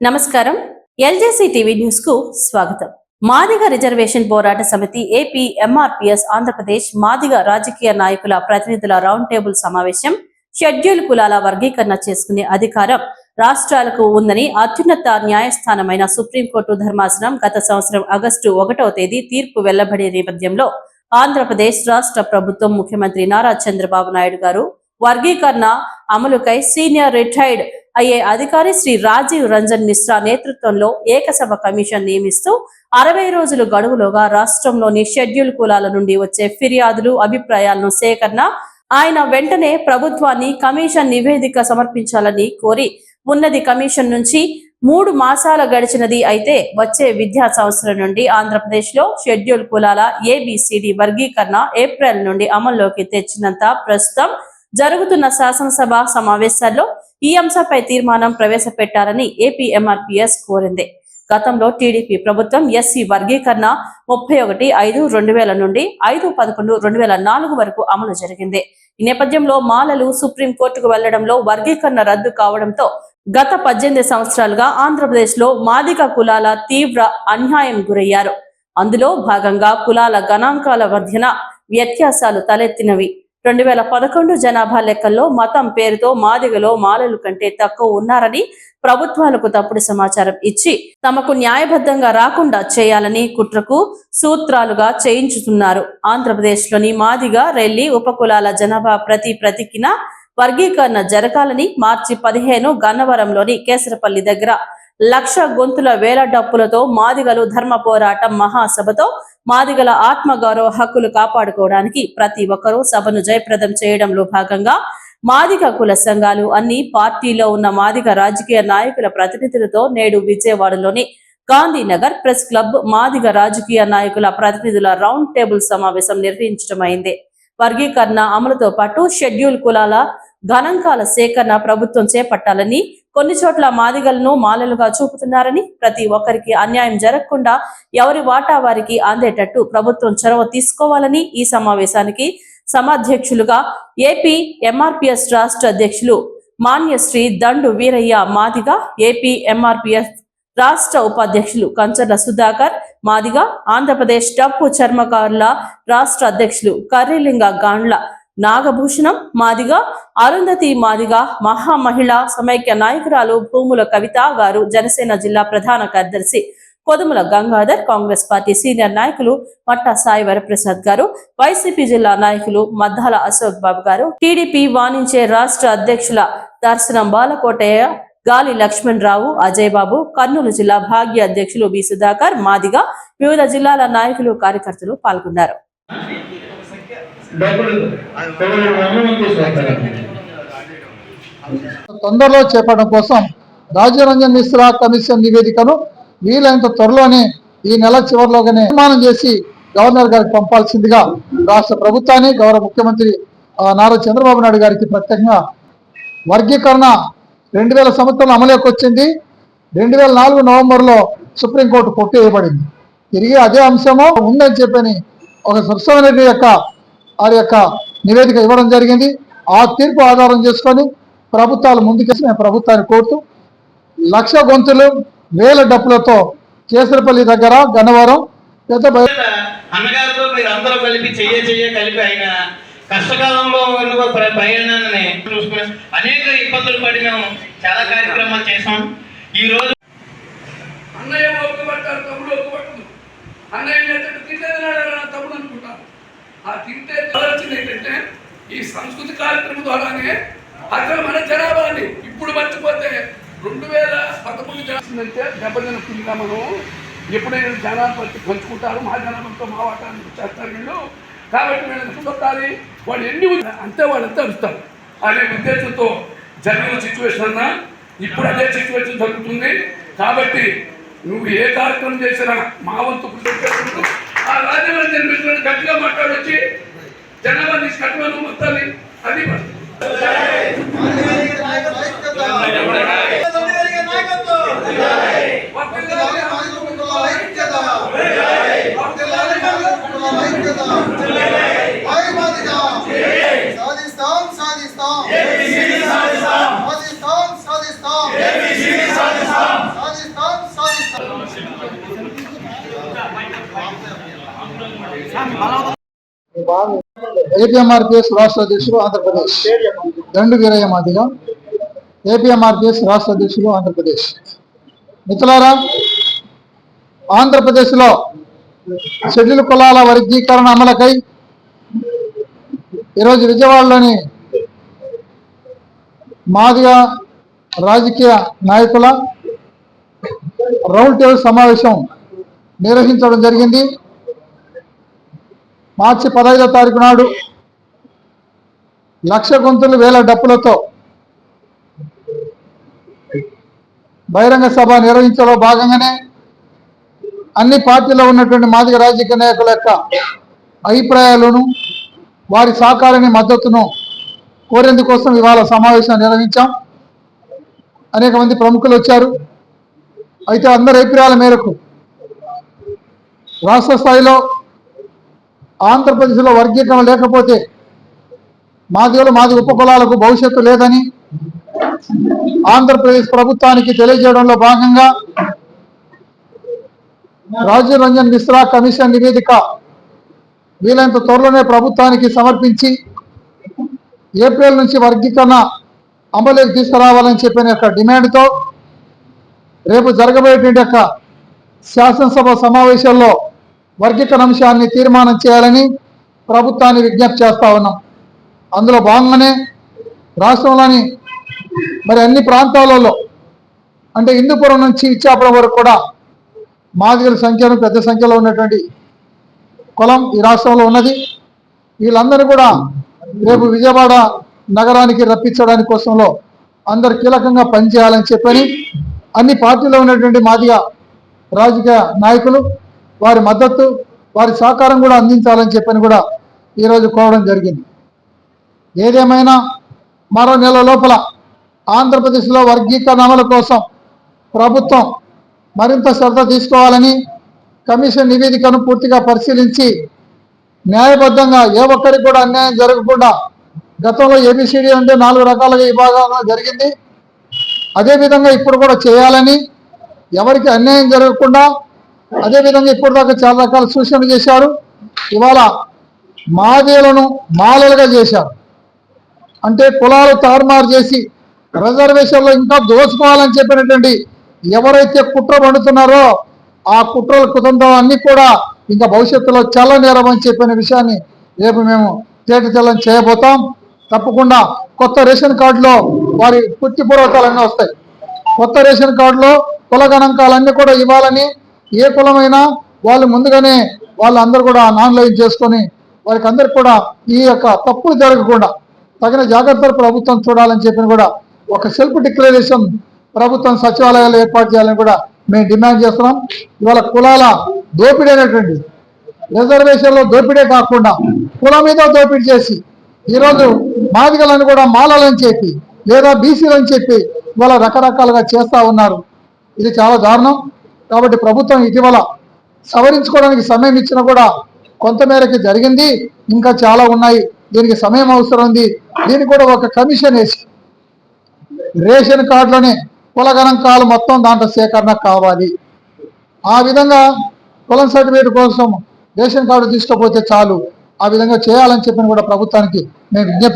నమస్కారం. ఎల్జేసీ TV news కు స్వాగతం. మాదిగ రిజర్వేషన్ పోరాట సమితి ఏపీ ఎంఆర్పీఎస్ ఆంధ్రప్రదేశ్ మాదిగ రాజకీయ నాయకుల ప్రతినిధుల రౌండ్ టేబుల్ సమావేశం షెడ్యూల్ కులాల వర్గీకరణ చేసుకునే అధికారం రాష్ట్రాలకు ఉందని అత్యున్నత న్యాయస్థానమైన సుప్రీంకోర్టు ధర్మాసనం గత సంవత్సరం ఆగస్టు 1వ తేదీ తీర్పు వెల్లబడే నేపథ్యంలో ఆంధ్రప్రదేశ్ రాష్ట్ర ప్రభుత్వం ముఖ్యమంత్రి నారా చంద్రబాబు నాయుడు గారు వర్గీకరణ అమలుకై సీనియర్ రిటైర్డ్ ఐఏ అధికారి శ్రీ రాజీవ్ రంజన్ మిశ్రా నేతృత్వంలో ఏకసభ కమిషన్ నియమిస్తూ 60 రోజుల గడువులోగా రాష్ట్రంలోని షెడ్యూల్ కులాల నుండి వచ్చే ఫిర్యాదులు అభిప్రాయాలను సేకరణ ఆయన వెంటనే ప్రభుత్వాన్ని కమిషన్ నివేదిక సమర్పించాలని కోరి ఉన్నది. కమిషన్ నుంచి 3 మాసాల గడిచినది. అయితే వచ్చే విద్యా సంవత్సరం నుండి ఆంధ్రప్రదేశ్ లో షెడ్యూల్ కులాల ఏబిసిడి వర్గీకరణ ఏప్రిల్ నుండి అమల్లోకి తెచ్చినంత ప్రస్తుతం జరుగుతున్న శాసనసభ సమావేశాల్లో ఈ అంశంపై తీర్మానం ప్రవేశపెట్టాలని ఏపీ ఎంఆర్పీఎస్ కోరింది. గతంలో టీడీపీ ప్రభుత్వం ఎస్సీ వర్గీకరణ 31/5/2000 నుండి 5/11/2004 వరకు అమలు జరిగింది. ఈ నేపథ్యంలో మాలలు సుప్రీంకోర్టుకు వెళ్లడంలో వర్గీకరణ రద్దు కావడంతో గత 18 సంవత్సరాలుగా ఆంధ్రప్రదేశ్ లో మాదిగ కులాల తీవ్ర అన్యాయం గురయ్యారు. అందులో భాగంగా కులాల గణాంకాల మధ్యన వ్యత్యాసాలు తలెత్తినవి. 2011 జనాభా లెక్కల్లో మతం పేరుతో మాదిగలో మాలలు కంటే తక్కువ ఉన్నారని ప్రభుత్వాలకు తప్పుడు సమాచారం ఇచ్చి తమకు న్యాయబద్ధంగా రాకుండా చేయాలని కుట్రకు సూత్రాలుగా చేయించుతున్నారు. ఆంధ్రప్రదేశ్ లోని మాదిగ రెల్లి ఉపకులాల జనాభా ప్రతికిన వర్గీకరణ జరగాలని మార్చి 15 గన్నవరంలోని కేసరపల్లి దగ్గర 1,00,000 గొంతుల వేల డప్పులతో మాదిగలు ధర్మ పోరాటం మహాసభతో మాదిగల ఆత్మగౌరవ హక్కులు కాపాడుకోవడానికి ప్రతి ఒక్కరూ సభను జయప్రదం చేయడంలో భాగంగా మాదిగ కుల సంఘాలు అన్ని పార్టీలో ఉన్న మాదిగ రాజకీయ నాయకుల ప్రతినిధులతో నేడు విజయవాడలోని గాంధీనగర్ ప్రెస్ క్లబ్ మాదిగ రాజకీయ నాయకుల ప్రతినిధుల రౌండ్ టేబుల్ సమావేశం నిర్వహించడమైంది. వర్గీకరణ అమలుతో పాటు షెడ్యూల్ కులాల గణాంకాల సేకరణ ప్రభుత్వం చేపట్టాలని, కొన్ని చోట్ల మాదిగలను మాలలుగా చూపుతున్నారని, ప్రతి ఒక్కరికి అన్యాయం జరగకుండా ఎవరి వాటా వారికి అందేటట్టు ప్రభుత్వం చొరవ తీసుకోవాలని ఈ సమావేశానికి సమాధ్యక్షులుగా ఏపీ ఎంఆర్పీఎస్ రాష్ట్ర అధ్యక్షులు మాన్యశ్రీ దండు వీరయ్య మాదిగ, ఏపీ ఎంఆర్పీఎస్ రాష్ట్ర ఉపాధ్యక్షులు కంచర్ల సుధాకర్ మాదిగ, ఆంధ్రప్రదేశ్ డప్పు చర్మకారుల రాష్ట్ర అధ్యక్షులు కర్రీలింగ గాండ్ల నాగభూషణం మాదిగ, అరుంధతి మాదిగ, మహామహిళా సమైక్య నాయకురాలు భూముల కవిత గారు, జనసేన జిల్లా ప్రధాన కార్యదర్శి కొదుముల గంగాధర్, కాంగ్రెస్ పార్టీ సీనియర్ నాయకులు మట్టా సాయి వరప్రసాద్ గారు, వైసీపీ జిల్లా నాయకులు మద్దాల అశోక్ బాబు గారు, టీడీపీ వాణిజ్య రాష్ట్ర అధ్యక్షుల దర్శనం బాలకోటయ్య, గాలి లక్ష్మణ్ రావు, అజయ్ బాబు, కర్నూలు జిల్లా భాగ్య అధ్యక్షులు బి సుధాకర్ మాదిగ, వివిధ జిల్లాల నాయకులు కార్యకర్తలు పాల్గొన్నారు. తొందరలో చేపట్టడం కోసం రాజీవ్ రంజన్ మిశ్రా కమిషన్ నివేదికను వీలైనంత త్వరలోనే ఈ నెల చివరిలోగానే నిర్మాణం చేసి గవర్నర్ గారికి పంపాల్సిందిగా రాష్ట్ర ప్రభుత్వాన్ని గౌరవ ముఖ్యమంత్రి నారా చంద్రబాబు నాయుడు గారికి ప్రత్యేకంగా వర్గీకరణ 2000 సంవత్సరంలో అమలులోకి వచ్చింది. 2004 నవంబర్లో సుప్రీంకోర్టు కొట్టివేయబడింది. తిరిగి అదే అంశము ఉందని చెప్పని ఒక సబ్సమిటీ యొక్క నివేదిక ఇవ్వడం జరిగింది. ఆ తీర్పు ఆధారం చేసుకొని ప్రభుత్వాలు ముందుకేసి మేము ప్రభుత్వాన్ని కోరుతూ 1,00,000 గొంతులు వేల డప్పులతో కేసరపల్లి దగ్గర గన్నవరం పెద్ద అన్నగారితో మీరు అందరూ కలిపి కలిపి ఆయన కష్టకాలంలో ప్రయాణాన్ని చూసుకుని అనేక ఇబ్బందులు పడి మేము చాలా కార్యక్రమాలు చేసాం. ఈ రోజు అన్నయ్య ఒప్పుపడతారు, తమ్ముడు ఒప్పుపడుతుంది. అన్నయ్య తమ్ముడు అనుకుంటారు. ఆ తింటే ఆలోచన ఏంటంటే ఈ సంస్కృతి కార్యక్రమం ద్వారానే అక్కడ మన జనాభాని ఇప్పుడు మర్చిపోతే 2011 చేస్తుందంటే దెబ్బతినకుండా మనం ఎప్పుడైనా జనాభా పంచుకుంటారు. మా జనాభాతో మా వాటాన్ని చేస్తారు వీళ్ళు. కాబట్టి వీళ్ళని కొట్టాలి, వాళ్ళు ఎన్ని అంతే వాళ్ళంతా అరుస్తారు అనే ఉద్దేశంతో జరిగిన సిచ్యువేషన్ అన్నా ఇప్పుడు అదే సిచ్యువేషన్ జరుగుతుంది. కాబట్టి నువ్వు ఏ కార్యక్రమం చేసినా మా వంతు కృషి ఆ రాజ్యాంగం నిర్మించిన గట్టిగా మాట్లాడొచ్చి జనాభా తీసి కట్టమని మొత్తాన్ని అది సాధిస్తాం ఏపీఎంఆర్పిఎస్ రాష్ట్ర అధ్యక్షులు ఆంధ్రప్రదేశ్ దండు వీరయ్య మాదిగ ఏపీఎంఆర్పిఎస్ రాష్ట్ర అధ్యక్షులు ఆంధ్రప్రదేశ్. మిత్రులారా, ఆంధ్రప్రదేశ్లో షెడ్యూల్ కులాల వర్గీకరణ అమలుకై ఈరోజు విజయవాడలోని మాదిగ రాజకీయ నాయకుల రౌండ్ టేబుల్ సమావేశం నిర్వహించడం జరిగింది. మార్చి 15వ తారీఖు నాడు 1,00,000 గొంతులు 1,000 డప్పులతో బహిరంగ సభ నిర్వహించడంలో భాగంగానే అన్ని పార్టీలో ఉన్నటువంటి మాదిగ రాజకీయ నాయకుల యొక్క అభిప్రాయాలను, వారి సహకారాన్ని, మద్దతును కోరేందుకోసం ఇవాళ సమావేశం నిర్వహించాం. అనేక మంది ప్రముఖులు వచ్చారు. అయితే అందరి అభిప్రాయాల మేరకు రాష్ట్ర స్థాయిలో ఆంధ్రప్రదేశ్లో వర్గీకరణ లేకపోతే మాది ఉపకులాలకు భవిష్యత్తు లేదని ఆంధ్రప్రదేశ్ ప్రభుత్వానికి తెలియజేయడంలో భాగంగా రాజీవ్ రంజన్ మిశ్రా కమిషన్ నివేదిక వీలైనంత త్వరలోనే ప్రభుత్వానికి సమర్పించి ఏప్రిల్ నుంచి వర్గీకరణ అమలుకి తీసుకురావాలని చెప్పిన యొక్క డిమాండ్తో రేపు జరగబోయేటువంటి యొక్క శాసనసభ సమావేశాల్లో వర్గీకరణ అంశాన్ని తీర్మానం చేయాలని ప్రభుత్వాన్ని విజ్ఞప్తి చేస్తా ఉన్నాం. అందులో భాగంగానే రాష్ట్రంలోని మరి అన్ని ప్రాంతాలలో అంటే హిందూపురం నుంచి ఇచ్చాపురం వరకు కూడా మాదిగల సంఖ్యను పెద్ద సంఖ్యలో ఉన్నటువంటి కులం ఈ రాష్ట్రంలో ఉన్నది. వీళ్ళందరూ కూడా రేపు విజయవాడ నగరానికి రప్పించడానికి కోసంలో అందరు కీలకంగా పనిచేయాలని చెప్పని అన్ని పార్టీలో ఉన్నటువంటి మాదిగ రాజకీయ నాయకులు వారి మద్దతు, వారి సహకారం కూడా అందించాలని చెప్పని కూడా ఈరోజు కోరడం జరిగింది. ఏదేమైనా మరో నెల లోపల ఆంధ్రప్రదేశ్లో వర్గీకరణ అమలు కోసం ప్రభుత్వం మరింత శ్రద్ధ తీసుకోవాలని కమిషన్ నివేదికను పూర్తిగా పరిశీలించి న్యాయబద్ధంగా ఏ ఒక్కరికి కూడా అన్యాయం జరగకుండా, గతంలో ఏబిసిడి అంటే 4 రకాలుగా విభాగంగా జరిగింది, అదేవిధంగా ఇప్పుడు కూడా చేయాలని, ఎవరికి అన్యాయం జరగకుండా అదేవిధంగా ఇప్పుడు దాకా చాలా రకాల సూచనలు చేశారు. ఇవాళ మాదిగలను మాలలుగా చేశారు. అంటే కులాలు తారుమారు చేసి రిజర్వేషన్లో ఇంకా దోచుకోవాలని చెప్పినటువంటి ఎవరైతే కుట్ర పండుతున్నారో ఆ కుట్రల కుతంత్రం అన్ని కూడా ఇంకా భవిష్యత్తులో చల్లనేరమని చెప్పిన విషయాన్ని రేపు మేము తేటతెల్లం చేయబోతాం. తప్పకుండా కొత్త రేషన్ కార్డులో వారి పూర్తి పూర్వకాలన్నీ వస్తాయి. కొత్త రేషన్ కార్డులో కుల గణాంకాలన్నీ కూడా ఇవ్వాలని, ఏ కులమైనా వాళ్ళు ముందుగానే వాళ్ళందరూ కూడా ఆన్లైన్ చేసుకొని వారికి అందరికి కూడా ఈ యొక్క తప్పులు జరగకుండా తగిన జాగ్రత్తలు ప్రభుత్వం చూడాలని చెప్పిన కూడా ఒక సెల్ఫ్ డిక్లరేషన్ ప్రభుత్వం సచివాలయాలు ఏర్పాటు చేయాలని కూడా మేము డిమాండ్ చేస్తున్నాం. ఇవాళ కులాల దోపిడీ అనేటువంటి రిజర్వేషన్లో దోపిడే కాకుండా కులం మీద దోపిడీ చేసి ఈరోజు మాదిగలను కూడా మాలలని చెప్పి లేదా బీసీలని చెప్పి ఇవాళ రకరకాలుగా చేస్తూ ఉన్నారు. ఇది చాలా దారుణం. కాబట్టి ప్రభుత్వం ఇటీవల సవరించుకోవడానికి సమయం ఇచ్చినా కూడా కొంతమేరకు జరిగింది, ఇంకా చాలా ఉన్నాయి. దీనికి సమయం అవసరం ఉంది. దీనికి కూడా ఒక కమిషన్ వేసి రేషన్ కార్డులోనే కుల గణాంకాలు మొత్తం దాంట్లో సేకరణ కావాలి. ఆ విధంగా కులం సర్టిఫికేట్ కోసం రేషన్ కార్డు తీసుకపోతే చాలు, ఆ విధంగా చేయాలని చెప్పిన కూడా ప్రభుత్వానికి మేము విజ్ఞప్తి